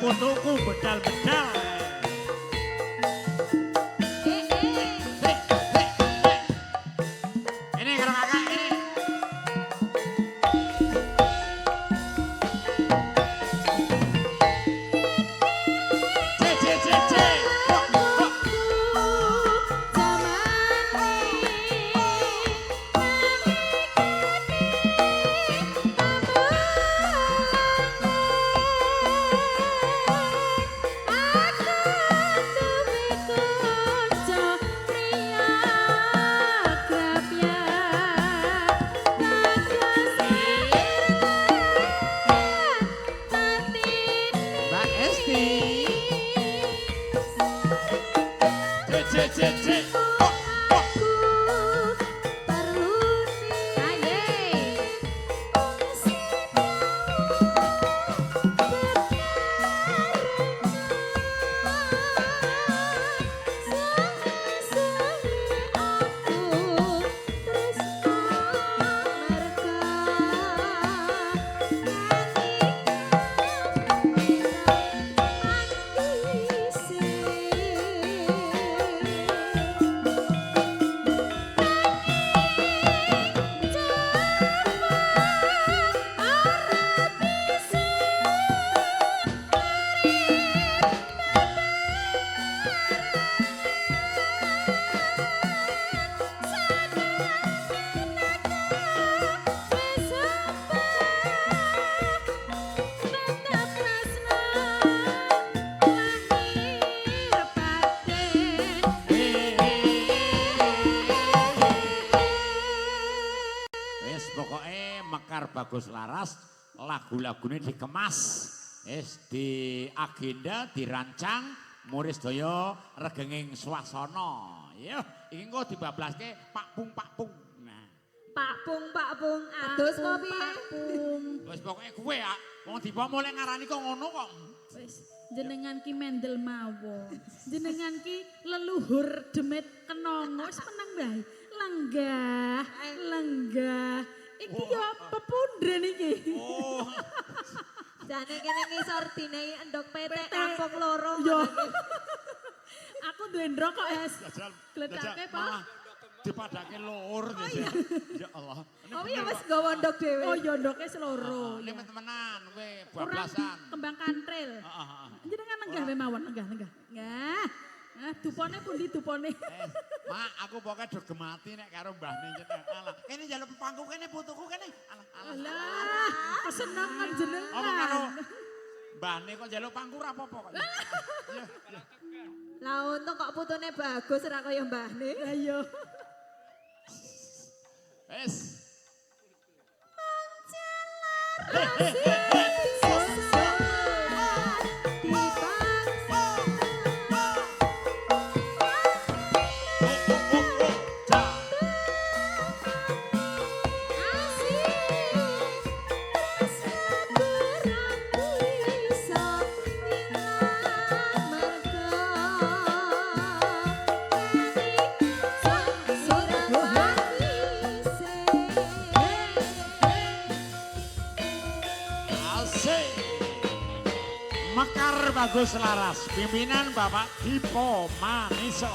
putuku bedal-bedal. Ini karo kakak ini. Cek cek cek cek. Bagus laras, lagu-lagune dikemas, di agenda dirancang, muris daya regenging swasana. Ya, iki engko dibablaske Pak Pung. Nah, Pak Pung, adus kok piye? Wis pokoke kowe ya, wong dipo mulai ngarani kok ngono kok. Wis jenengan ki mendel mawon. Jenengan ki leluhur demit kenongo wis menang bae. Lenggah. Iki ya pepundren iki. Oh. Jane kene ngisor dinehi endok petek kampung loro. Yo. Aku duwe ndrok kok, Es. Gledake, Pak. Dipadake lur ya Allah. Oh iya wis gawa ndok dhewe. Oh iya ndoke seloro. Ini temenan kowe Kurang bablasan. kembang kantril. Jenengan lenggah wae mawon, lenggah. Nggah. Dupone pundi dupone? Mak, aku pokoknya do gemati nek karo Mbah Ninjen. Alah, kene njaluk pangku kene putuku kene. Alah, kesenangan jenengan. Apa karo Mbahne kok njaluk pangku ora apa-apa kok. Lah untung kok putune bagus ora kaya mbahne. Lah iya. Wes. Mekar bagus laras, pimpinan Bapak Dipo Maniso.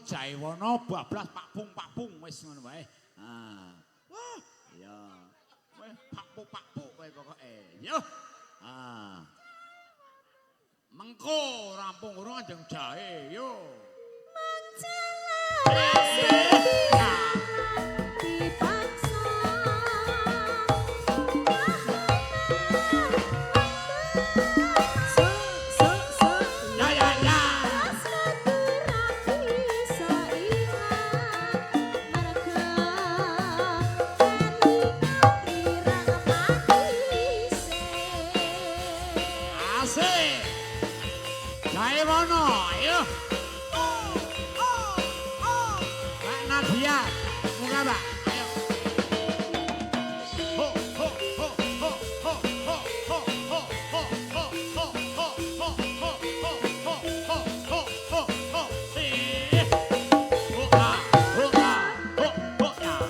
Jaiwana bablas pakpung wis ngono wae. Ah. Wah, iya. Wis pakpuk wae pokoke. Yo. Ah. Mengko rampung urung ajeng jahe, yo. Asik. Jaiwana, ayo. Mbak Nadia, muka Mbak, ayo. Ho, ho, ho, ho, ho, ho, ho, ho, ho, ho, ho, ho, ho, ho, ho, ho, ho, ho, ho. Ho, ah, ho, ah, ho, ho, ah.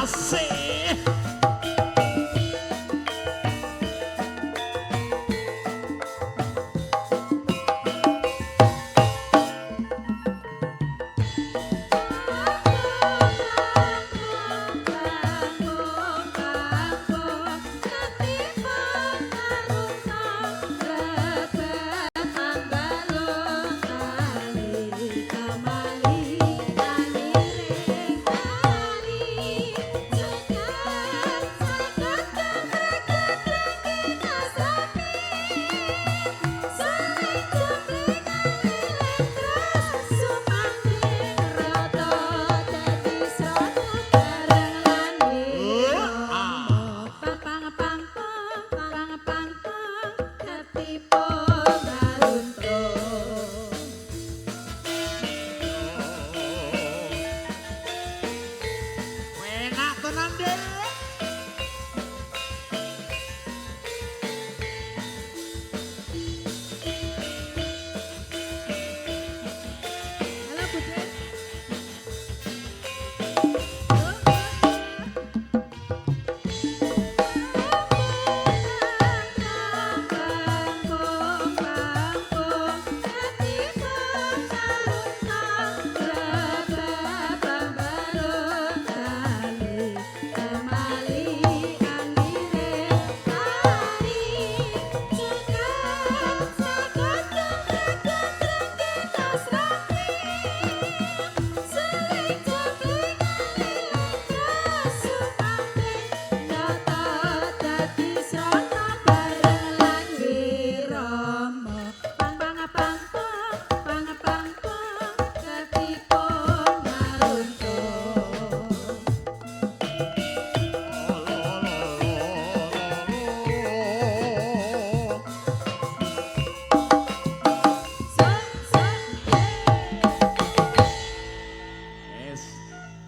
Asik. Enak tenan deh. Halo Bude.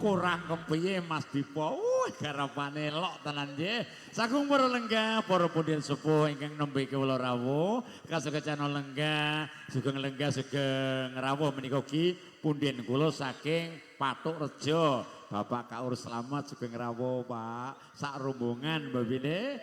Kurang kepiye Mas Dipo, garapane lok tenan nggih. Saking para lenggah, para pundhen sepuh ingkang nembe kawula rawuh, kasukecana lenggah, sugeng lenggah sugeng rawuh menika ugi pundhen kula saking Patuk Rejo. Bapak Kaur Slamet sugeng rawuh, Pak. Sak rombongan mbabine